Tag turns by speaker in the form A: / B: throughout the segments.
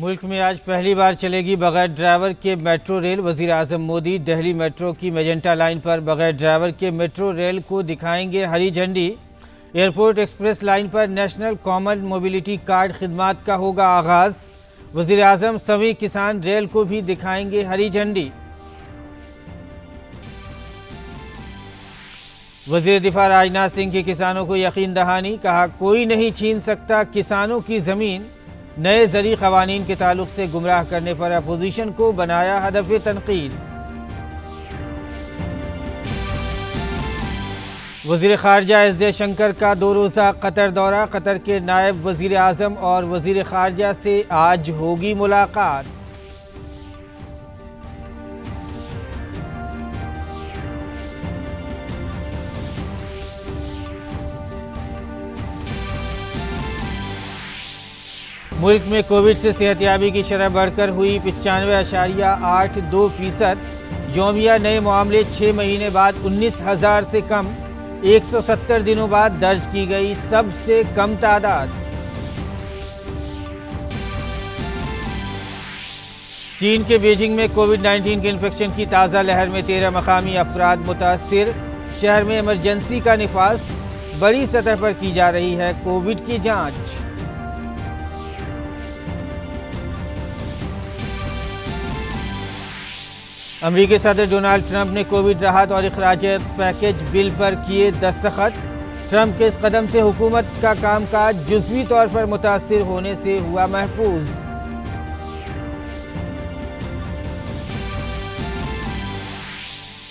A: मुल्क में आज पहली बार चलेगी बगैर ड्राइवर के मेट्रो रेल। वजीर आजम मोदी दिल्ली मेट्रो की मेजेंटा लाइन पर बगैर ड्राइवर के मेट्रो रेल को दिखाएंगे हरी झंडी। एयरपोर्ट एक्सप्रेस लाइन पर नेशनल कॉमन मोबिलिटी कार्ड खिदमात का होगा आगाज। वजीर आजम सभी किसान रेल को भी दिखाएंगे हरी झंडी। वजीर दिफा राजनाथ सिंह की किसानों को यकीन दहानी, कहा कोई नहीं छीन सकता किसानों की जमीन। नए ज़री क़वानीन के ताल्लुक से गुमराह करने पर अपोजिशन को बनाया हदफ तनकीद। वज़ीर ख़ारजा एस जयशंकर का 2 रोज़ा कतर दौरा। कतर के नायब वज़ीर आज़म और वज़ीर ख़ारजा से आज होगी मुलाकात। मुल्क में कोविड से सेहतयाबी की शरह बढ़कर हुई 95.82%। यौमिया नए मामले 6 महीने बाद 19,000 से कम। 170 दिनों बाद दर्ज की गई सबसे कम तादाद। चीन के बीजिंग में कोविड-19 के इन्फेक्शन की ताज़ा लहर में 13 मकामी अफराद मुतासिर। शहर में इमरजेंसी का निफाज। बड़ी सतह पर की जा रही है कोविड की जांच। अमेरिकी सदर डोनाल्ड ट्रंप ने कोविड राहत और अखराज पैकेज बिल पर किए दस्तखत। ट्रंप के इस कदम से हुकूमत का कामकाज जुज़वी तौर पर मुतासिर होने से हुआ महफूज।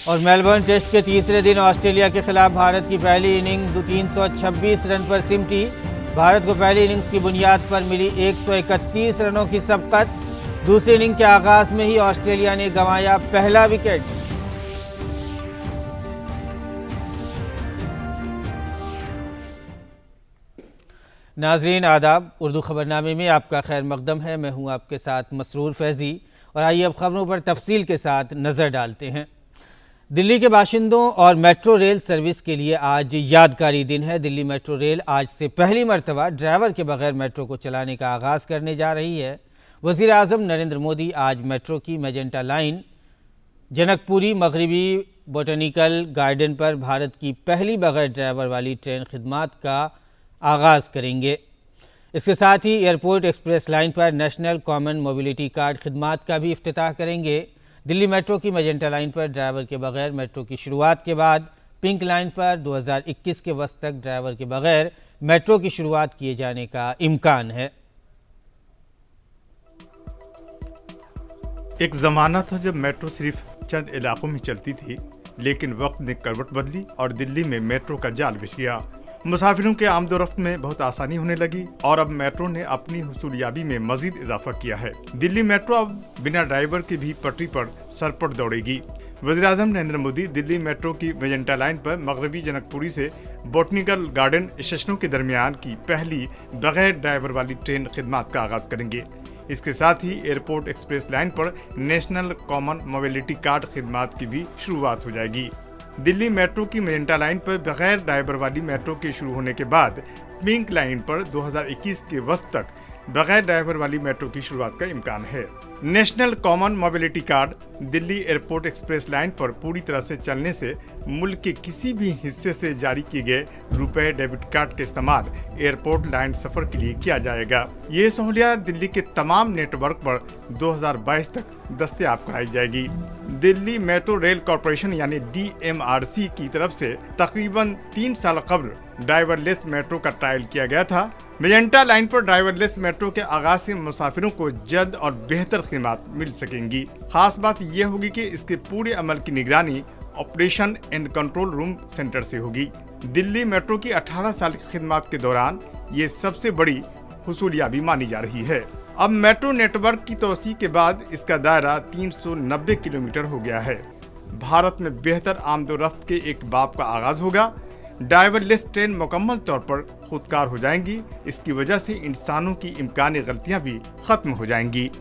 A: और मेलबर्न टेस्ट के तीसरे दिन ऑस्ट्रेलिया के खिलाफ भारत की पहली इनिंग 326 रन पर सिमटी। भारत को पहली इनिंग्स की बुनियाद पर मिली 131 रनों की सबकत। दूसरी इनिंग के आगाज में ही ऑस्ट्रेलिया ने गंवाया पहला विकेट। नाजरीन आदाब, उर्दू खबरनामे में आपका खैर मकदम है। मैं हूं आपके साथ मसरूर फैजी और आइए अब खबरों पर तफसील के साथ नज़र डालते हैं। दिल्ली के बाशिंदों और मेट्रो रेल सर्विस के लिए आज यादगारी दिन है। दिल्ली मेट्रो रेल आज से पहली मरतबा ड्राइवर के बगैर मेट्रो को चलाने का आगाज़ करने जा रही है। वज़ीर आज़म नरेंद्र मोदी आज मेट्रो की मेजेंटा लाइन जनकपुरी मगरबी बोटेनिकल गार्डन पर भारत की पहली बगैर ड्राइवर वाली ट्रेन खिदमात का आगाज़ करेंगे। इसके साथ ही एयरपोर्ट एक्सप्रेस लाइन पर नेशनल कॉमन मोबिलिटी कार्ड खिदमात का भी इफ्तिताह करेंगे। दिल्ली मेट्रो की मेजेंटा लाइन पर ड्राइवर के बगैर मेट्रो की शुरुआत के बाद पिंक लाइन पर 2021 के वक्त तक ड्राइवर के बगैर मेट्रो की शुरुआत किए जाने का इम्कान है।
B: एक ज़माना था जब मेट्रो सिर्फ चंद इलाकों में चलती थी, लेकिन वक्त ने करवट बदली और दिल्ली में मेट्रो का जाल बिछ गया। मुसाफिरों के आमदोरफ्त में बहुत आसानी होने लगी और अब मेट्रो ने अपनी हुसूलियाबी में मजीद इजाफा किया है। दिल्ली मेट्रो अब बिना ड्राइवर के भी पटरी पर सरपट दौड़ेगी। वज़ीर आज़म नरेंद्र मोदी दिल्ली मेट्रो की मेजेंटा लाइन पर मगरबी जनकपुरी से बोटनिकल गार्डन स्टेशनों के दरमियान की पहली बगैर ड्राइवर वाली ट्रेन खिदमात का आगाज करेंगे। इसके साथ ही एयरपोर्ट एक्सप्रेस लाइन पर नेशनल कॉमन मोबिलिटी कार्ड खिदमात की भी शुरुआत हो जाएगी। दिल्ली मेट्रो की मेजेंटा लाइन पर बगैर ड्राइवर वाली मेट्रो के शुरू होने के बाद पिंक लाइन पर 2021 के वक्त तक बगैर ड्राइवर वाली मेट्रो की शुरुआत का इम्कान है। National common mobility card Delhi airport express line पर पूरी तरह से चलने से मुल्क के किसी भी हिस्से से जारी किए गए रुपए डेबिट कार्ड के इस्तेमाल एयरपोर्ट लाइन सफर के लिए किया जाएगा। ये सहूलियत दिल्ली के तमाम नेटवर्क पर 2022 तक दस्तयाब कराई जाएगी। दिल्ली मेट्रो रेल कॉरपोरेशन यानी DMRC की तरफ से तकरीबन 3 साल कबल ड्राइवरलेस मेट्रो का ट्रायल किया गया था। मेजेंटा लाइन पर ड्राइवरलेस मेट्रो के आगाज से मुसाफिरों को जल्द और बेहतर खिदमत मिल सकेंगी। खास बात यह होगी कि इसके पूरे अमल की निगरानी operation and control room centre से होगी। दिल्ली मेट्रो की 18 साल की खिदमत के दौरान ये सबसे बड़ी हुसूलियाबी मानी जा रही है। अब मेट्रो नेटवर्क की तोसी के बाद इसका दायरा 390 किलोमीटर हो गया है। भारत में बेहतर आमदोरफ्त के एक बाब का आगाज होगा। ड्राइवरलेस ट्रेन मुकम्मल तौर पर खुदकार हो जाएंगी। इसकी वजह से इंसानों की इम्कानी गलतियां भी खत्म हो जाएंगी।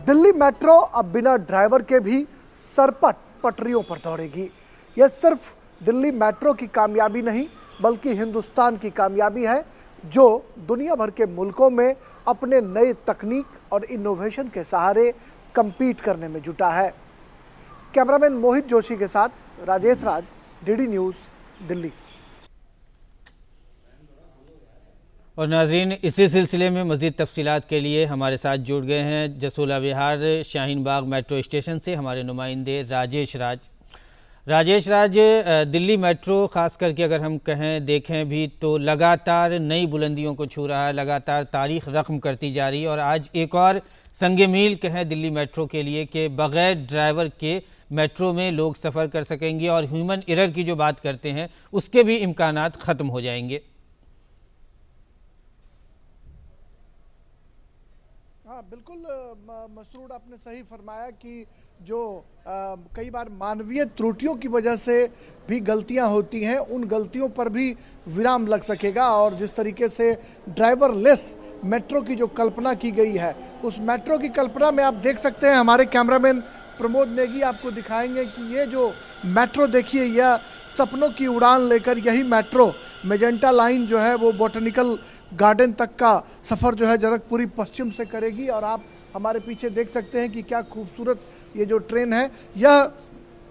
C: दिल्ली मेट्रो अब बिना ड्राइवर के भी सरपट पटरियों पर दौड़ेगी। यह सिर्फ दिल्ली मेट्रो की कामयाबी नहीं बल्कि हिंदुस्तान की कामयाबी है। जो दुनिया भर के मुल्कों में अपने नए तकनीक और इनोवेशन के सहारे compete करने में जुटा है। कैमरामैन मोहित जोशी के साथ राजेश राज, डीडी न्यूज़, दिल्ली।
A: और नाज़रीन, इसी सिलसिले में मज़ीद तफसीलात के लिए हमारे साथ जुड़ गए हैं जसोला विहार शाहीन बाग मेट्रो स्टेशन से हमारे नुमाइंदे राजेश राज। दिल्ली मेट्रो ख़ास करके अगर हम कहें देखें भी तो लगातार नई बुलंदियों को छू रहा है, लगातार तारीख रकम करती जा रही है। और आज एक और संग मील कहें दिल्ली मेट्रो के लिए कि बग़ैर ड्राइवर के मेट्रो में लोग सफ़र कर सकेंगे और ह्यूमन एरर की जो बात करते हैं उसके भी इम्कानात ख़त्म हो जाएंगे।
C: हाँ बिल्कुल मसरूर, आपने सही फरमाया कि जो कई बार मानवीय त्रुटियों की वजह से भी गलतियां होती हैं, उन गलतियों पर भी विराम लग सकेगा। और जिस तरीके से ड्राइवरलेस मेट्रो की जो कल्पना की गई है, उस मेट्रो की कल्पना में आप देख सकते हैं, हमारे कैमरामैन प्रमोद नेगी आपको दिखाएंगे कि ये जो मेट्रो देखिए, यह सपनों की उड़ान लेकर यही मेट्रो मेजेंटा लाइन जो है वो बॉटनिकल गार्डन तक का सफ़र जो है जनकपुरी पश्चिम से करेगी। और आप हमारे पीछे देख सकते हैं कि क्या खूबसूरत ये जो ट्रेन है, यह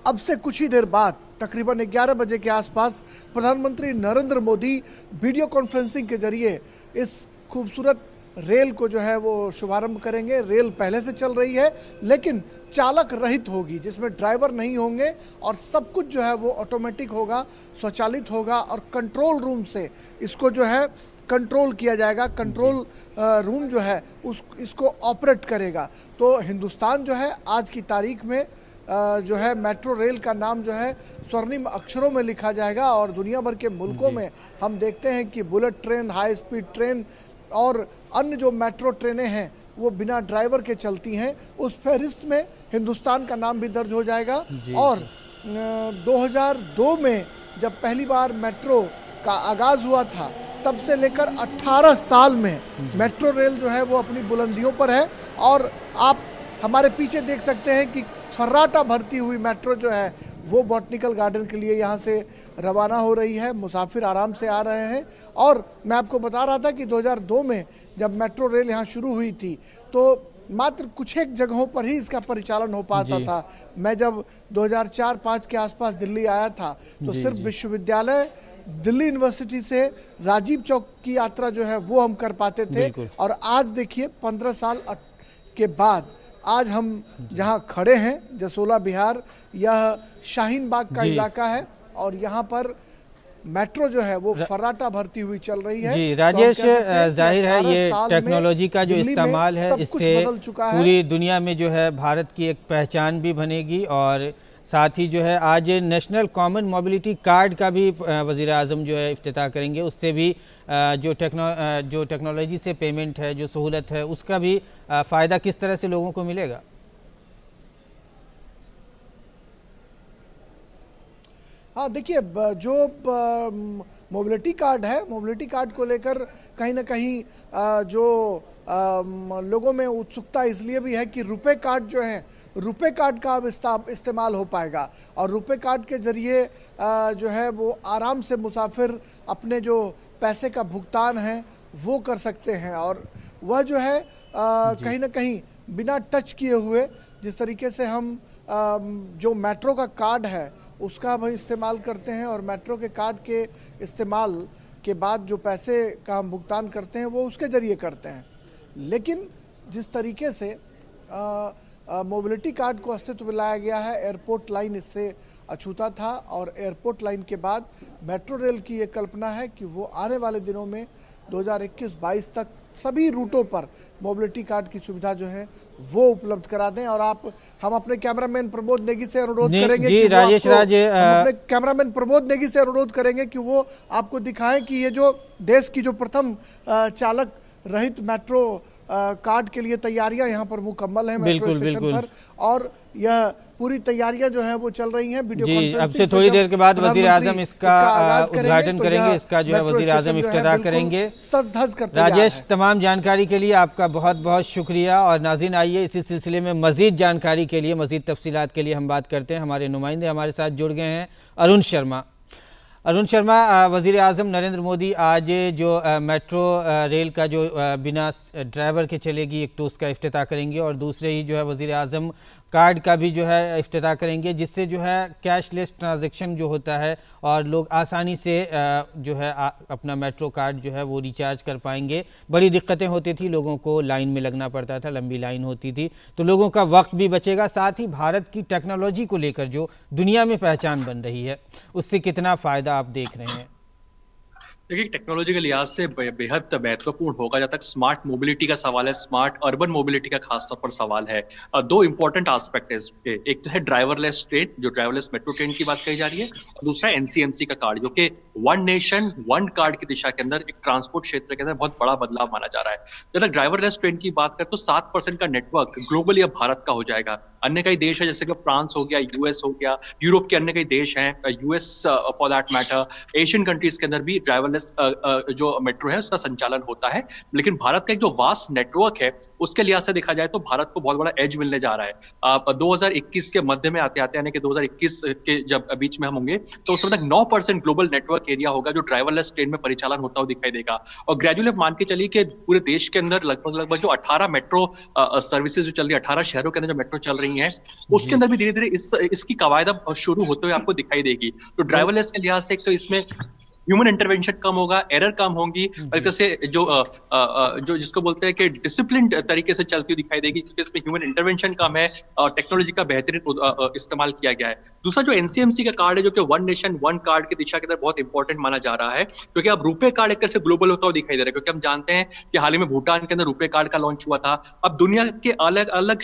C: अब से कुछ ही देर बाद तकरीबन 11 बजे के आसपास प्रधानमंत्री नरेंद्र मोदी वीडियो कॉन्फ्रेंसिंग के जरिए इस खूबसूरत रेल को जो है वो शुभारंभ करेंगे। रेल पहले से चल रही है लेकिन चालक रहित होगी, जिसमें ड्राइवर नहीं होंगे और सब कुछ जो है वो ऑटोमेटिक होगा, स्वचालित होगा और कंट्रोल रूम से इसको जो है कंट्रोल किया जाएगा। कंट्रोल रूम जो है इसको ऑपरेट करेगा। तो हिंदुस्तान जो है आज की तारीख में जो है मेट्रो रेल का नाम जो है स्वर्णिम अक्षरों में लिखा जाएगा। और दुनिया भर के मुल्कों में हम देखते हैं कि bullet train, high speed train और अन्य जो मेट्रो ट्रेनें हैं वो बिना ड्राइवर के चलती हैं। उस फहरिस्त में हिंदुस्तान का नाम भी दर्ज हो जाएगा। और 2002 में जब पहली बार मेट्रो का आगाज़ हुआ था, तब से लेकर 18 साल में मेट्रो रेल जो है वो अपनी बुलंदियों पर है। और आप हमारे पीछे देख सकते हैं कि फर्राटा भरती हुई मेट्रो जो है वो बॉटनिकल गार्डन के लिए यहाँ से रवाना हो रही है। मुसाफिर आराम से आ रहे हैं। और मैं आपको बता रहा था कि 2002 में जब मेट्रो रेल यहाँ शुरू हुई थी तो मात्र कुछ एक जगहों पर ही इसका परिचालन हो पाता था। मैं जब 2004-05 के आसपास दिल्ली आया था तो सिर्फ विश्वविद्यालय दिल्ली यूनिवर्सिटी से राजीव चौक की यात्रा जो है वो हम कर पाते थे। और आज देखिए 15 साल के बाद आज हम जहां खड़े हैं जसोला बिहार, यह शाहीन बाग का इलाका है और यहाँ पर मेट्रो जो है वो फर्राटा भरती हुई चल रही है।
A: जी राजेश, जाहिर है ये टेक्नोलॉजी का जो इस्तेमाल है इससे पूरी दुनिया में जो है भारत की एक पहचान भी बनेगी। और साथ ही जो है आज नेशनल कॉमन मोबिलिटी कार्ड का भी वज़ीर आज़म जो है इफ्तिताह करेंगे। उससे भी जो टेक्नोलॉजी से पेमेंट है, जो सहूलत है, उसका भी फ़ायदा किस तरह से लोगों को मिलेगा?
C: हाँ देखिए, जो मोबिलिटी कार्ड है, मोबिलिटी कार्ड को लेकर कहीं ना कहीं जो लोगों में उत्सुकता इसलिए भी है कि रुपए कार्ड जो है, रुपए कार्ड का अब इस्तेमाल हो पाएगा। और रुपए कार्ड के ज़रिए जो है वो आराम से मुसाफिर अपने जो पैसे का भुगतान है वो कर सकते हैं। और वह जो है कहीं ना कहीं बिना टच किए हुए, जिस तरीके से हम जो मेट्रो का कार्ड है उसका हम इस्तेमाल करते हैं और मेट्रो के कार्ड के इस्तेमाल के बाद जो पैसे का हम भुगतान करते हैं वो उसके ज़रिए करते हैं। लेकिन जिस तरीके से मोबिलिटी कार्ड को अस्तित्व में लाया गया है, एयरपोर्ट लाइन इससे अछूता था और एयरपोर्ट लाइन के बाद मेट्रो रेल की ये कल्पना है कि वो आने वाले दिनों में 2021-22 तक सभी रूटों पर मोबिलिटी कार्ड की सुविधा जो है वो उपलब्ध करा दें। और हम अपने कैमरामैन प्रमोद नेगी से अनुरोध करेंगे कि
A: राजेश राज
C: अपने कैमरामैन प्रमोद नेगी से अनुरोध करेंगे कि वो आपको दिखाएं कि ये जो देश की जो प्रथम चालक रहित मेट्रो कार्ड के लिए तैयारियां यहाँ पर मुकम्मल हैं मेट्रो स्टेशन पर। और यह पूरी तैयारियां जो है वो चल रही हैं। वीडियो कॉन्फ्रेंसिंग
A: अब से थोड़ी देर के बाद वजीर आजम इसका उद्घाटन करेंगे, इसका जो है वजीर आजम इफ्तिताह करेंगे।
C: सज धज करते
A: राजेश, तमाम जानकारी के लिए आपका बहुत बहुत शुक्रिया। और नाज़रीन, आइए इसी सिलसिले में मज़ीद जानकारी के लिए, मज़ीद तफसीलात के लिए हम बात करते हैं। हमारे नुमाइंदे हमारे साथ जुड़ गए हैं, अरुण शर्मा। अरुण शर्मा, वज़ीर आज़म नरेंद्र मोदी आज जो मेट्रो रेल का जो बिना ड्राइवर के चलेगी एक तो उसका इफ्तिताह करेंगे और दूसरे ही जो है वज़ीर आज़म कार्ड का भी जो है इफ्तिताह करेंगे, जिससे जो है कैशलेस ट्रांजैक्शन जो होता है और लोग आसानी से जो है अपना मेट्रो कार्ड जो है वो रिचार्ज कर पाएंगे। बड़ी दिक्कतें होती थी, लोगों को लाइन में लगना पड़ता था, लंबी लाइन होती थी, तो लोगों का वक्त भी बचेगा। साथ ही भारत की टेक्नोलॉजी को लेकर जो दुनिया में पहचान बन रही है उससे कितना फ़ायदा आप देख रहे हैं?
D: देखिए, टेक्नोलॉजी के लिहाज से बेहद महत्वपूर्ण होगा। जब तक स्मार्ट मोबिलिटी का सवाल है, स्मार्ट अर्बन मोबिलिटी का खासतौर पर सवाल है। दो इंपॉर्टेंट एस्पेक्ट है इसके। एक तो है ड्राइवरलेस ट्रेन, जो ड्राइवरलेस मेट्रो ट्रेन की बात कही जा रही है, और दूसरा एनसीएमसी का कार्ड, जो कि वन नेशन वन कार्ड की दिशा के अंदर एक ट्रांसपोर्ट क्षेत्र के अंदर बहुत बड़ा बदलाव माना जा रहा है। जब तक ड्राइवरलेस ट्रेन की बात करें तो 7% का नेटवर्क ग्लोबली अब भारत का हो जाएगा। अन्य कई देश है जैसे कि फ्रांस हो गया, यूएस हो गया, यूरोप के अन्य कई देश हैं, US for that matter, Asian countries के अंदर भी ड्राइवरलेस जो मेट्रो है उसका संचालन होता है। लेकिन भारत का एक जो वास्ट नेटवर्क है उसके लिहाज से देखा जाए तो भारत को बहुत बड़ा एज मिलने जा रहा है। 2021 के मध्य में आते आते, यानी कि 2021 के जब बीच में हम होंगे, तो उस समय तक 9% ग्लोबल नेटवर्क एरिया होगा जो ड्राइवरलेस ट्रेन में परिचालन होता हुआ दिखाई देगा। और ग्रेजुअली मान के चलिए कि पूरे देश के अंदर लगभग जो 18 मेट्रो सर्विसेज जो चल रही है, 18 शहरों के अंदर जो मेट्रो चल रही है, उसके अंदर भी धीरे धीरे इसकी कवायद शुरू होते हुए आपको दिखाई देगी। तो ड्राइवरलेस के लिहाज से एक तो इसमें ह्यूमन इंटरवेंशन कम होगा, एरर कम होंगी, एक तरह से जो जिसको बोलते हैं कि डिसिप्लिन तरीके से चलती हुई दिखाई देगी, क्योंकि इसमें ह्यूमन इंटरवेंशन कम है और टेक्नोलॉजी का बेहतरीन इस्तेमाल किया गया है। दूसरा जो एनसीएमसी का कार्ड है, जो कि वन नेशन वन कार्ड की दिशा के अंदर बहुत इंपॉर्टेंट माना जा रहा है, क्योंकि अब रुपे कार्ड एक तरह से ग्लोबल होता हुआ दिखाई दे रहा है। क्योंकि हम जानते हैं कि हाल ही में भूटान के अंदर रुपे कार्ड का लॉन्च हुआ था। अब दुनिया के अलग अलग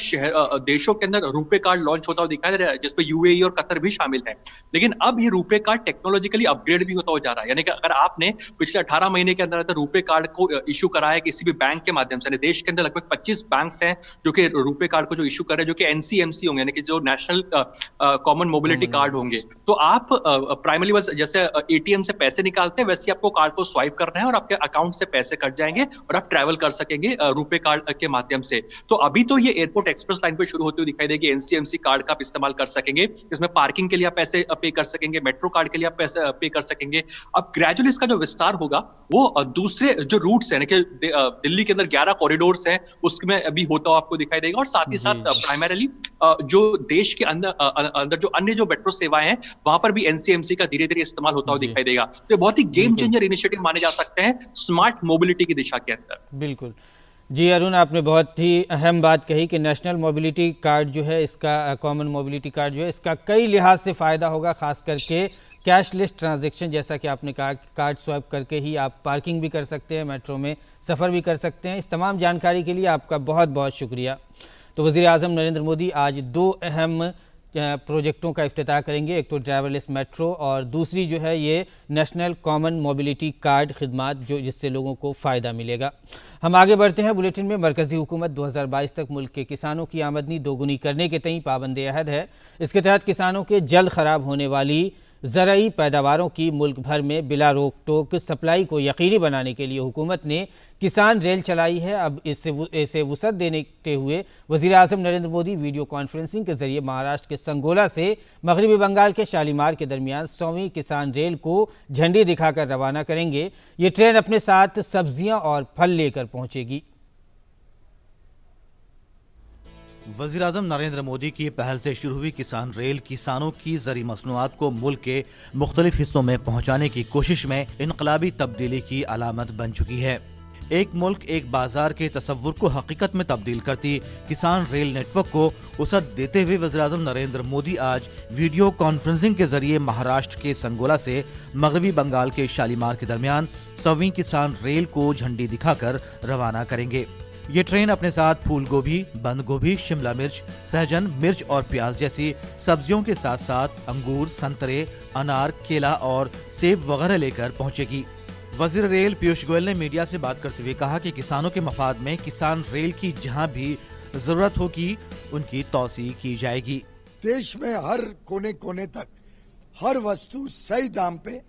D: देशों के अंदर रुपे कार्ड लॉन्च होता हुआ दिखाई दे रहा है, जिसमें यूएई और कतर भी शामिल है। लेकिन अब ये रुपे कार्ड टेक्नोलॉजिकली अपग्रेड भी होता हुआ जा रहा है। यानी कि अगर आपने पिछले 18 महीने के अंदर रुपे कार्ड को इशू कराया किसी भी बैंक के माध्यम से, देश के अंदर लगभग 25 बैंक्स हैं जो कि रुपे कार्ड को जो इशू कर रहे हैं, जो कि एनसीएमसी होंगे, यानी कि जो नेशनल कॉमन मोबिलिटी कार्ड होंगे। तो आप प्राइमरी बस जैसे एटीएम से पैसे निकालते हैं, वैसे आपको कार्ड को स्वाइप करना है और आपके अकाउंट से पैसे कट जाएंगे और आप ट्रैवल कर सकेंगे रुपे कार्ड के माध्यम से। तो अभी तो ये एयरपोर्ट एक्सप्रेस लाइन पे शुरू होते हुए दिखाई देगी। एनसीएमसी कार्ड का आप इस्तेमाल कर सकेंगे, इसमें पार्किंग के लिए आप पैसे पे कर सकेंगे, मेट्रो कार्ड के लिए आप पैसे पे कर सकेंगे। अब ग्रेजुअली इसका जो विस्तार होगा वो दूसरे जो रूट्स हैं, कि दिल्ली के अंदर 11 कॉरिडोर्स हैं, उसमें अभी होता हुआ आपको दिखाई देगा। और साथ ही साथ प्राइमरीली जो देश के अंदर जो अन्य जो मेट्रो सेवाएं हैं वहां पर भी एनसीएमसी का धीरे धीरे इस्तेमाल होता हुआ दिखाई देगा। तो ये बहुत ही गेम चेंजर इनिशिएटिव माने जा सकते हैं स्मार्ट मोबिलिटी की दिशा के अंदर।
A: बिल्कुल जी अरुण, आपने बहुत ही अहम बात कही कि नेशनल मोबिलिटी कार्ड जो है, इसका कॉमन मोबिलिटी कार्ड जो है, इसका कई लिहाज से फ़ायदा होगा, ख़ास करके कैशलेस ट्रांजैक्शन। जैसा कि आपने कहा कि कार्ड स्वाइप करके ही आप पार्किंग भी कर सकते हैं, मेट्रो में सफ़र भी कर सकते हैं। इस तमाम जानकारी के लिए आपका बहुत बहुत शुक्रिया। तो वज़ीर आज़म नरेंद्र मोदी आज दो अहम प्रोजेक्टों का इफ्तिताह करेंगे, एक तो ड्राइवरलेस मेट्रो और दूसरी जो है ये नेशनल कॉमन मोबिलिटी कार्ड खिदमात, जो जिससे लोगों को फ़ायदा मिलेगा। हम आगे बढ़ते हैं बुलेटिन में। मरकज़ी हुकूमत 2022 तक मुल्क के किसानों की आमदनी दोगुनी करने के तई पाबंद अहद है। इसके तहत किसानों के जल्द ख़राब होने वाली ज़राई पैदावारों की मुल्क भर में बिला रोक टोक सप्लाई को यकीनी बनाने के लिए हुकूमत ने किसान रेल चलाई है। अब इसे वुसअत देते हुए वज़ीर आज़म नरेंद्र मोदी वीडियो कॉन्फ्रेंसिंग के ज़रिए महाराष्ट्र के संगोला से मगरबी बंगाल के शालीमार के दरमियान 100वीं किसान रेल को झंडी दिखाकर रवाना करेंगे। ये ट्रेन अपने साथ सब्जियाँ और फल लेकर पहुँचेगी।
E: वज़ीर-ए-आज़म नरेंद्र मोदी की पहल से शुरू हुई किसान रेल किसानों की ज़री मसनूआत को मुल्क के मुख्तलिफ हिस्सों में पहुँचाने की कोशिश में इनकलाबी तब्दीली की अलामत बन चुकी है। एक मुल्क एक बाजार के तस्वुर को हकीकत में तब्दील करती किसान रेल नेटवर्क को वसअत देते हुए वज़ीर-ए-आज़म नरेंद्र मोदी आज वीडियो कॉन्फ्रेंसिंग के जरिए महाराष्ट्र के संगोला से मगरबी बंगाल के शालीमार के दरमियान 100वीं किसान रेल को झंडी दिखाकर रवाना करेंगे। ये ट्रेन अपने साथ फूल गोभी, बंद गोभी, शिमला मिर्च, सहजन, मिर्च और प्याज जैसी सब्जियों के साथ साथ अंगूर, संतरे, अनार, केला और सेब वगैरह लेकर पहुंचेगी। वज़ीर रेल पीयूष गोयल ने मीडिया से बात करते हुए कहा कि किसानों के मफाद में किसान रेल की जहां भी जरूरत होगी उनकी तौसी की जाएगी।
F: देश में हर कोने कोने तक हर वस्तु सही दाम पे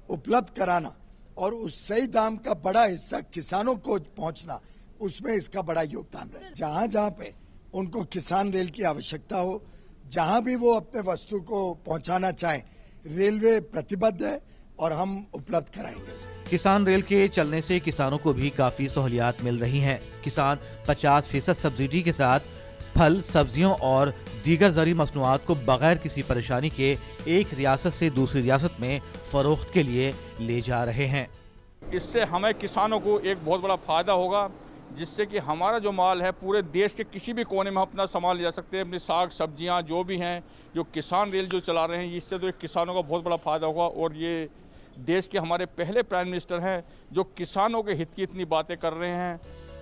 F: उपलब्ध कराना और उस सही दाम का बड़ा हिस्सा किसानों को पहुंचना, उसमें इसका बड़ा योगदान रहे। जहां जहां पे उनको किसान रेल की आवश्यकता हो, जहां भी वो अपने वस्तु को पहुंचाना चाहें, रेलवे प्रतिबद्ध है, और हम उपलब्ध कराएंगे उसको।
E: किसान रेल के चलने से किसानों को भी काफी सहूलियात मिल रही हैं। किसान 50% सब्सिडी के साथ फल, सब्जियों और दीगर ज़रूरी मसनूआत को बगैर किसी परेशानी के एक रियासत से दूसरी रियासत में फरोख्त के लिए ले जा रहे हैं।
G: इससे हमें किसानों को एक बहुत बड़ा फ़ायदा होगा, जिससे कि हमारा जो माल है पूरे देश के किसी भी कोने में अपना सामान ले जा सकते हैं। अपनी साग सब्जियां जो भी हैं, जो किसान रेल जो चला रहे हैं, इससे तो एक किसानों का बहुत बड़ा फ़ायदा होगा। और ये देश के हमारे पहले प्राइम मिनिस्टर हैं जो किसानों के हित की इतनी बातें कर रहे हैं।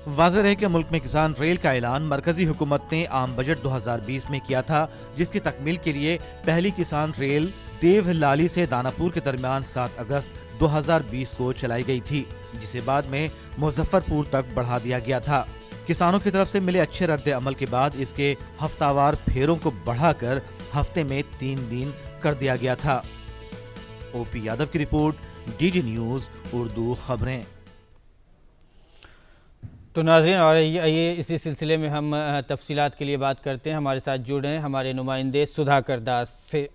E: वाज़ेह है कि मुल्क में किसान रेल का ऐलान मरकजी हुकूमत ने आम बजट 2020 में किया था, जिसकी तकमील के लिए पहली किसान रेल देवलाली से दानापुर के दरमियान 7 अगस्त 2020 को चलाई गई थी, जिसे बाद में मुजफ्फरपुर तक बढ़ा दिया गया था। किसानों की तरफ से मिले अच्छे रद्द अमल के बाद इसके हफ्तावार फेरों को बढ़ाकर हफ्ते में 3 दिन कर दिया गया था। ओपी यादव की रिपोर्ट, डीडी न्यूज़ उर्दू खबरें।
A: तो नाज़रीन, और ये इसी सिलसिले में हम तफसीलात के लिए बात करते हैं। हमारे साथ जुड़े हैं हमारे नुमाइंदे सुधाकर दास से।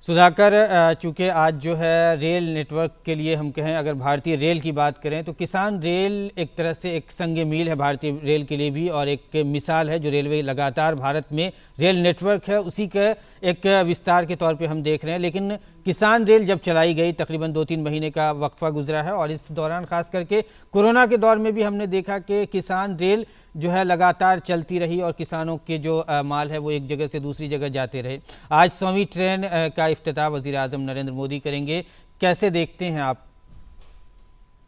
A: सुधाकर, चूँकि आज जो है रेल नेटवर्क के लिए हम कहें, अगर भारतीय रेल की बात करें तो किसान रेल एक तरह से एक संग मील है भारतीय रेल के लिए भी, और एक मिसाल है जो रेलवे लगातार भारत में रेल नेटवर्क है उसी का एक विस्तार के तौर पे हम देख रहे हैं। लेकिन किसान रेल जब चलाई गई, तकरीबन 2-3 महीने का वक्फा गुजरा है, और इस दौरान खास करके कोरोना के दौर में भी हमने देखा कि किसान रेल जो है लगातार चलती रही और किसानों के जो माल है वो एक जगह से दूसरी जगह जाते रहे। आज 100वीं ट्रेन का इफ्तिताह वज़ीर आज़म नरेंद्र मोदी करेंगे, कैसे देखते हैं आप?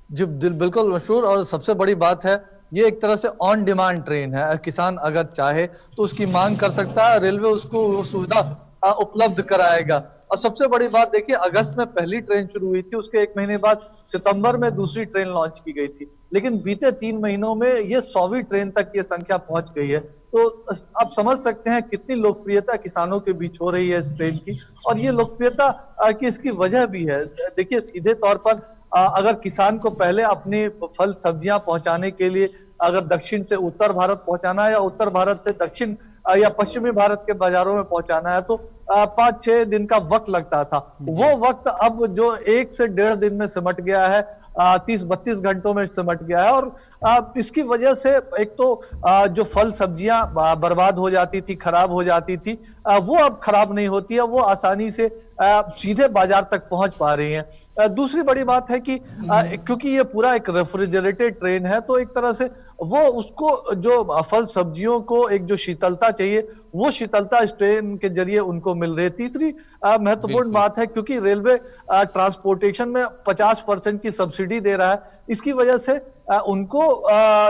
H: जी बिल्कुल मशहूर, और सबसे बड़ी बात है ये एक तरह से ऑन डिमांड ट्रेन है। किसान अगर चाहे तो उसकी मांग कर सकता है, रेलवे उसको वो सुविधा उपलब्ध कराएगा। और सबसे बड़ी बात देखिए, अगस्त में पहली ट्रेन शुरू हुई थी, उसके 1 महीने बाद सितंबर में दूसरी ट्रेन लॉन्च की गई थी, लेकिन बीते 3 महीनों में ये 100वीं ट्रेन तक ये संख्या पहुंच गई है। तो आप समझ सकते हैं कितनी लोकप्रियता किसानों के बीच हो रही है इस ट्रेन की, और ये लोकप्रियता की इसकी वजह भी है। देखिए, सीधे तौर पर अगर किसान को पहले अपनी फल सब्जियां पहुंचाने के लिए अगर दक्षिण से उत्तर भारत पहुंचाना है या उत्तर भारत से दक्षिण या पश्चिमी भारत के बाजारों में पहुंचाना है, तो 5-6 दिन का वक्त लगता था। वो वक्त अब जो 1 से 1.5 दिन में सिमट गया है, 30-32 घंटों में सिमट गया है। और इसकी वजह से एक तो जो फल सब्जियां बर्बाद हो जाती थी, खराब हो जाती थी, वो अब खराब नहीं होती है, वो आसानी से सीधे बाजार तक पहुंच पा रही हैं। दूसरी बड़ी बात है कि क्योंकि ये पूरा एक रेफ्रिजरेटेड ट्रेन है, तो एक तरह से वो उसको जो फल सब्जियों को एक जो शीतलता चाहिए, वो शीतलता इस ट्रेन के जरिए उनको मिल रही है। तीसरी महत्वपूर्ण बात है, क्योंकि रेलवे ट्रांसपोर्टेशन में 50% की सब्सिडी दे रहा है, इसकी वजह से उनको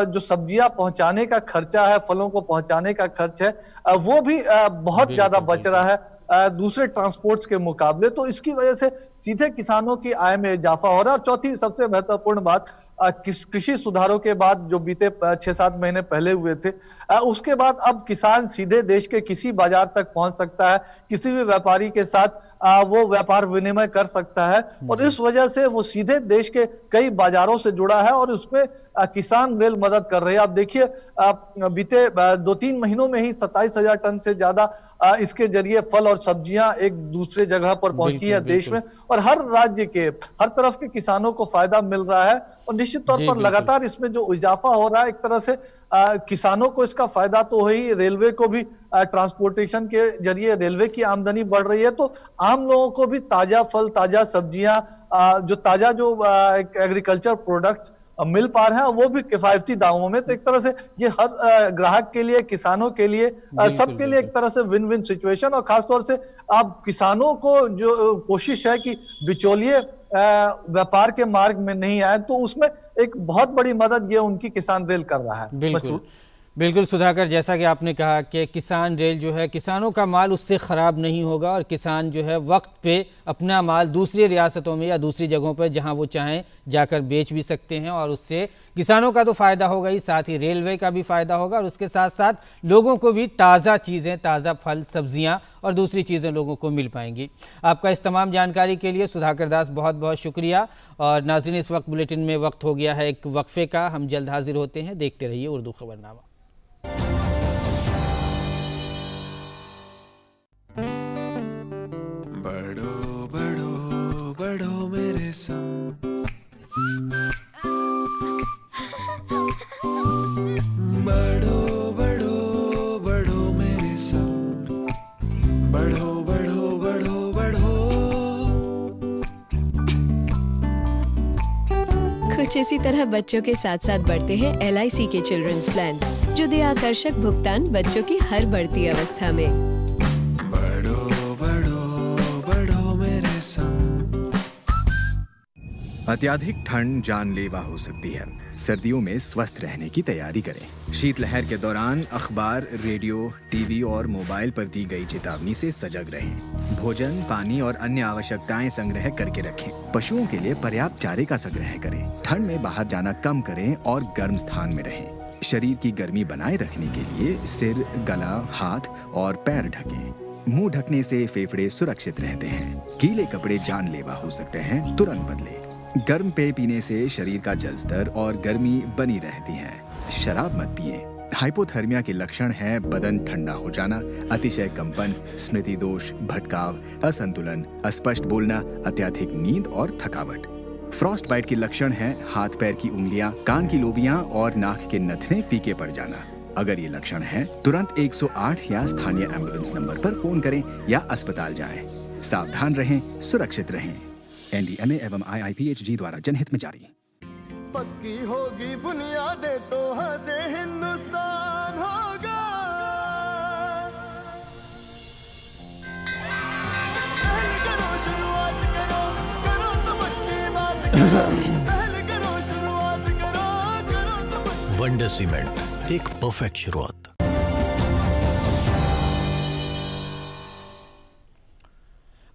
H: जो सब्जियां पहुंचाने का खर्चा है, फलों को पहुंचाने का खर्च है, वो भी बहुत ज्यादा बच रहा है दूसरे ट्रांसपोर्ट्स के मुकाबले। तो इसकी वजह से सीधे किसानों की आय में इजाफा हो रहा है। और चौथी सबसे महत्वपूर्ण बात, कृषि सुधारों के बाद जो बीते 6-7 महीने पहले हुए थे, उसके बाद अब किसान सीधे देश के किसी बाजार तक पहुंच सकता है, किसी भी व्यापारी के साथ वो व्यापार विनिमय कर सकता है, और इस वजह से वो सीधे देश के कई बाजारों से जुड़ा है, और उसमें किसान रेल मदद कर रही है। आप देखिए, बीते 2-3 महीनों में ही 27,000 टन से ज्यादा इसके जरिए फल और सब्जियां एक दूसरे जगह पर पहुंची है देश में, और हर राज्य के हर तरफ के किसानों को फायदा मिल रहा है। और निश्चित तौर पर लगातार इसमें जो इजाफा हो रहा है, एक तरह से किसानों को इसका फायदा तो है ही, रेलवे को भी ट्रांसपोर्टेशन के जरिए रेलवे की आमदनी बढ़ रही है, तो आम लोगों को भी ताजा फल, ताजा सब्जियां, जो ताजा जो एग्रीकल्चर प्रोडक्ट्स मिल पा रहे हैं, वो भी किफायती दामों में। तो एक तरह से ये हर ग्राहक के लिए, किसानों के लिए, सबके लिए एक तरह से विन विन सिचुएशन। और खासतौर से अब किसानों को जो कोशिश है कि बिचौलिए व्यापार के मार्ग में नहीं आए, तो उसमें एक बहुत बड़ी मदद ये उनकी किसान रेल कर रहा है।
A: बिल्कुल बिल्कुल सुधाकर, जैसा कि आपने कहा कि किसान रेल जो है, किसानों का माल उससे ख़राब नहीं होगा, और किसान जो है वक्त पे अपना माल दूसरी रियासतों में या दूसरी जगहों पर जहां वो चाहें जाकर बेच भी सकते हैं, और उससे किसानों का तो फ़ायदा होगा ही, साथ ही रेलवे का भी फ़ायदा होगा, और उसके साथ साथ लोगों को भी ताज़ा चीज़ें, ताज़ा फल सब्जियाँ और दूसरी चीज़ें लोगों को मिल पाएंगी। आपका इस तमाम जानकारी के लिए सुधाकर दास बहुत बहुत शुक्रिया। और नाज़रीन, इस वक्त बुलेटिन में वक्त हो गया है एक वक्फे का, हम जल्द हाजिर होते हैं। देखते रहिए उर्दू खबरनामा।
I: बढ़ो बढ़ो बढ़ो मेरे मेरे संग, बढ़ो बढ़ो बढ़ो मेरे संग, बढ़ो बढ़ो बढ़ो बढ़ो।
J: कुछ इसी तरह बच्चों के साथ साथ बढ़ते हैं LIC के चिल्ड्रंस प्लान्स, जो दे आकर्षक भुगतान बच्चों की हर बढ़ती अवस्था में।
I: बढ़ो बढ़ो बढ़ो मेरे संग।
K: अत्यधिक ठंड जानलेवा हो सकती है। सर्दियों में स्वस्थ रहने की तैयारी करें। शीतलहर के दौरान अखबार, रेडियो, टीवी और मोबाइल पर दी गई चेतावनी से सजग रहें। भोजन, पानी और अन्य आवश्यकताएं संग्रह करके रखें। पशुओं के लिए पर्याप्त चारे का संग्रह करें। ठंड में बाहर जाना कम करें और गर्म स्थान में रहें। शरीर की गर्मी बनाए रखने के लिए सिर, गला, हाथ और पैर ढकें। मुंह ढकने से फेफड़े सुरक्षित रहते हैं। गीले कपड़े जानलेवा हो सकते हैं, तुरंत बदलें। गर्म पेय पीने से शरीर का जल स्तर और गर्मी बनी रहती है। शराब मत पिएं। हाइपोथर्मिया के लक्षण हैं बदन ठंडा हो जाना, अतिशय कंपन, स्मृति दोष, भटकाव, असंतुलन, अस्पष्ट बोलना, अत्यधिक नींद और थकावट। फ्रॉस्ट बाइट के लक्षण हैं हाथ पैर की उंगलियां, कान की लोबियां और नाक के नथने फीके पड़ जाना। अगर ये लक्षण हैं, तुरंत 108 या स्थानीय एम्बुलेंस नंबर पर फोन करें या अस्पताल जाएं। सावधान रहें, सुरक्षित रहें। NDMA एवं IIPHG द्वारा जनहित में जारी।
I: पक्की होगी बुनियादें तो हंसे हिंदुस्तान होगा। पहले करो शुरुआत करो, करो तो पक्की बात करो। पहले करो शुरुआत करो, करो तो पक्की।
L: वनडे सीमेंट, एक परफेक्ट शुरुआत।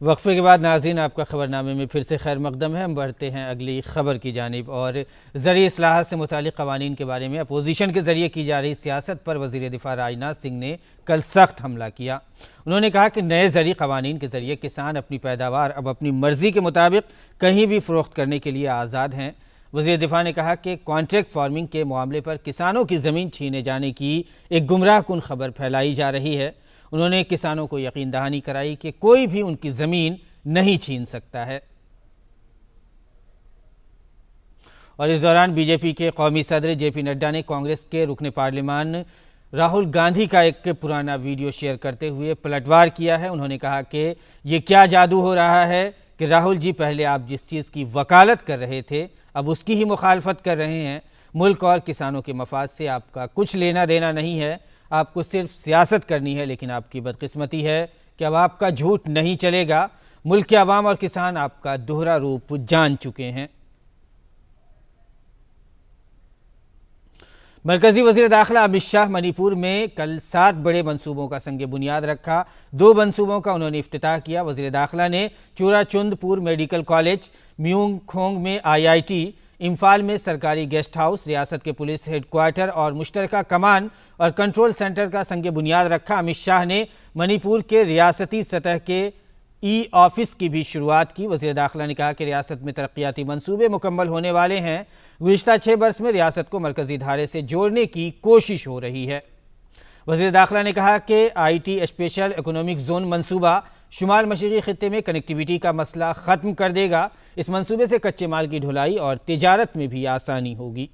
A: वक्फे के बाद नाज़रीन आपका ख़बरनामे में फिर से खैर मकदम है। हम बढ़ते हैं अगली ख़बर की जानिब और ज़रिए इस्लाहात से मुतालिक क़वानीन के बारे में अपोजिशन के ज़रिए की जा रही सियासत पर वज़ीर दिफ़ा राजनाथ सिंह ने कल सख्त हमला किया। उन्होंने कहा कि नए ज़रिए क़वानीन के ज़रिए किसान अपनी पैदावार अब अपनी मर्ज़ी के मुताबिक कहीं भी फ़रोख्त करने के लिए आज़ाद हैं। वज़ीर दिफ़ा ने कहा कि कॉन्ट्रैक्ट फार्मिंग के मामले पर किसानों की ज़मीन छीने जाने की एक गुमराह कुन ख़बर फैलाई जा रही है। उन्होंने किसानों को यकीन दहानी कराई कि कोई भी उनकी ज़मीन नहीं छीन सकता है। और इस दौरान बीजेपी के कौमी सदर JP नड्डा ने कांग्रेस के रुकने पार्लिमान राहुल गांधी का एक पुराना वीडियो शेयर करते हुए पलटवार किया है। उन्होंने कहा कि ये क्या जादू हो रहा है कि राहुल जी, पहले आप जिस चीज़ की वकालत कर रहे थे अब उसकी ही मुखालफत कर रहे हैं। मुल्क और किसानों के मफाद से आपका कुछ लेना देना नहीं है, आपको सिर्फ सियासत करनी है। लेकिन आपकी बदकिस्मती है कि अब आपका झूठ नहीं चलेगा। मुल्क के अवाम और किसान आपका दोहरा रूप जान चुके हैं। मरकजी वज़ीर दाखिला अमित शाह मणिपुर में कल 7 बड़े मंसूबों का संग बुनियाद रखा। 2 मंसूबों का उन्होंने इफ्तिताह किया। वज़ीर दाखिला ने चूराचुंदपुर मेडिकल कॉलेज, म्यूंग खोंग में IIT, इम्फाल में सरकारी गेस्ट हाउस, रियासत के पुलिस हेडक्वार्टर और मुश्तरका कमान और कंट्रोल सेंटर का संग बुनियाद रखा। अमित शाह ने मणिपुर के रियासती सतह के ऑफिस की भी शुरुआत की। वज़ीर दाखिला ने कहा कि रियासत में तरक्याती मंसूबे मुकम्मल होने वाले हैं। गुज़िश्ता 6 बरस में रियासत को मरकजी धारे से जोड़ने की कोशिश हो रही है। वज़ीर दाखिला ने कहा कि IT स्पेशल इकोनॉमिक जोन मंसूबा शुमाल मशरिक़ी ख़ित्ते में कनेक्टिविटी का मसला ख़त्म कर देगा। इस मंसूबे से कच्चे माल की ढुलाई और तिजारत में भी आसानी होगी।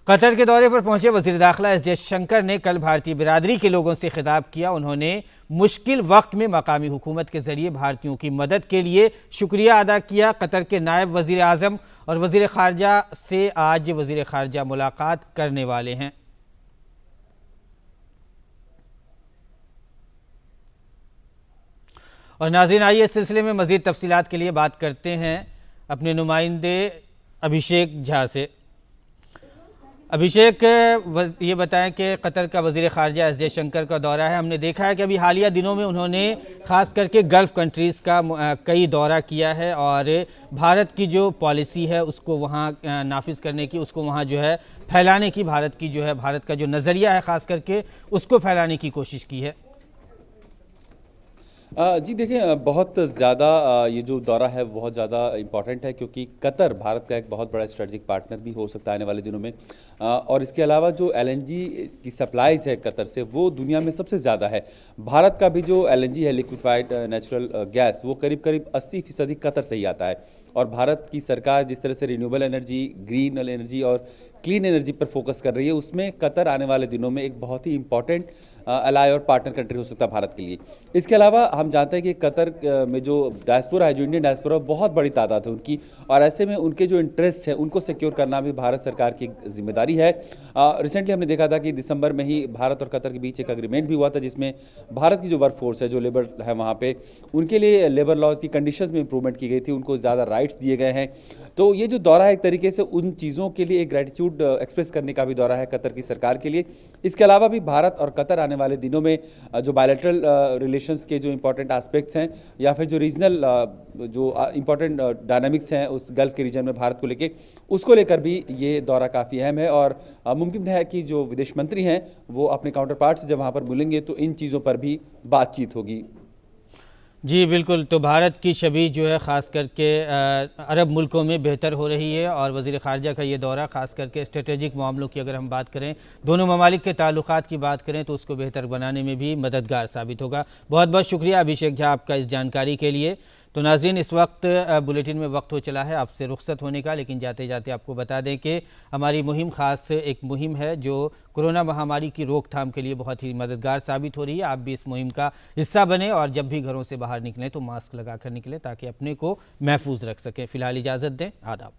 A: कतर के दौरे पर पहुंचे वज़ीर दाखिला S जयशंकर ने कल भारतीय बिरादरी के लोगों से खिताब किया। उन्होंने मुश्किल वक्त में मकामी हुकूमत के ज़रिए भारतीयों की मदद के लिए शुक्रिया अदा किया। कतर के नायब वज़ीर आज़म और वज़ीर ख़ारजा से आज वज़ीर ख़ारजा मुलाकात करने वाले हैं। और नाज़रीन, आइए इस सिलसिले में मज़ीद तफसीलात के लिए बात करते हैं अपने नुमाइंदे अभिषेक झा से। अभिषेक, ये बताएं कि कतर का वज़ीर ख़ारजा S जयशंकर का दौरा है। हमने देखा है कि अभी हालिया दिनों में उन्होंने ख़ास करके गल्फ़ कंट्रीज़ का कई दौरा किया है और भारत की जो पॉलिसी है उसको वहाँ नाफिज़ करने की, उसको वहाँ जो है फैलाने की, भारत की जो है, भारत का जो नज़रिया है ख़ास करके उसको फैलाने की कोशिश की है।
M: जी देखिए, बहुत ज़्यादा ये जो दौरा है बहुत ज़्यादा इम्पॉर्टेंट है, क्योंकि कतर भारत का एक बहुत बड़ा स्ट्रेटजिक पार्टनर भी हो सकता है आने वाले दिनों में। और इसके अलावा जो एलएनजी की सप्लाईज है कतर से, वो दुनिया में सबसे ज़्यादा है। भारत का भी जो एलएनजी है, लिक्विफाइड नेचुरल गैस, वो करीब करीब 80% कतर से ही आता है। और भारत की सरकार जिस तरह से रिन्यूएबल एनर्जी, ग्रीन एनर्जी और क्लीन एनर्जी पर फोकस कर रही है, उसमें कतर आने वाले दिनों में एक बहुत ही इंपॉर्टेंट अलाय और पार्टनर कंट्री हो सकता है भारत के लिए। इसके अलावा हम जानते हैं कि कतर में जो डायस्पोरा है, जो इंडियन डायस्पोरा, बहुत बड़ी तादाद है उनकी, और ऐसे में उनके जो इंटरेस्ट है उनको सिक्योर करना भी भारत सरकार की जिम्मेदारी है। रिसेंटली हमने देखा था कि दिसंबर में ही भारत और कतर के बीच एक एग्रीमेंट भी हुआ था, जिसमें भारत की जो वर्क फोर्स है, जो लेबर है वहाँ पे, उनके लिए लेबर लॉज की कंडीशंस में इंप्रूवमेंट की गई थी, उनको ज़्यादा राइट्स दिए गए हैं। तो ये जो दौरा है एक तरीके से उन चीज़ों के लिए एक ग्रेटिट्यूड एक्सप्रेस करने का भी दौरा है कतर की सरकार के लिए। इसके अलावा भी भारत और कतर आने वाले दिनों में जो बायलैटरल रिलेशंस के जो इंपॉर्टेंट एस्पेक्ट्स हैं, या फिर जो रीजनल जो इंपॉर्टेंट डायनामिक्स हैं उस गल्फ के रीजन में भारत को लेके, उसको लेकर भी ये दौरा काफ़ी अहम है। और मुमकिन है कि जो विदेश मंत्री हैं वो अपने काउंटर पार्ट से जब वहाँ पर मिलेंगे तो इन चीज़ों पर भी बातचीत होगी।
A: जी बिल्कुल, तो भारत की छवि जो है ख़ास करके अरब मुल्कों में बेहतर हो रही है, और वज़ीर ख़ारजा का ये दौरा ख़ास करके स्ट्रेटेजिक मामलों की अगर हम बात करें, दोनों ममालिक के ताल्लुकात की बात करें, तो उसको बेहतर बनाने में भी मददगार साबित होगा। बहुत बहुत शुक्रिया अभिषेक झा आपका इस जानकारी के लिए। तो नाज़रीन, इस वक्त बुलेटिन में वक्त हो चला है आपसे रुखसत होने का, लेकिन जाते जाते आपको बता दें कि हमारी मुहिम ख़ास एक मुहिम है जो कोरोना महामारी की रोकथाम के लिए बहुत ही मददगार साबित हो रही है। आप भी इस मुहिम का हिस्सा बने और जब भी घरों से बाहर निकलें तो मास्क लगा कर निकलें, ताकि अपने को महफूज रख सकें। फ़िलहाल इजाज़त दें, आदाब।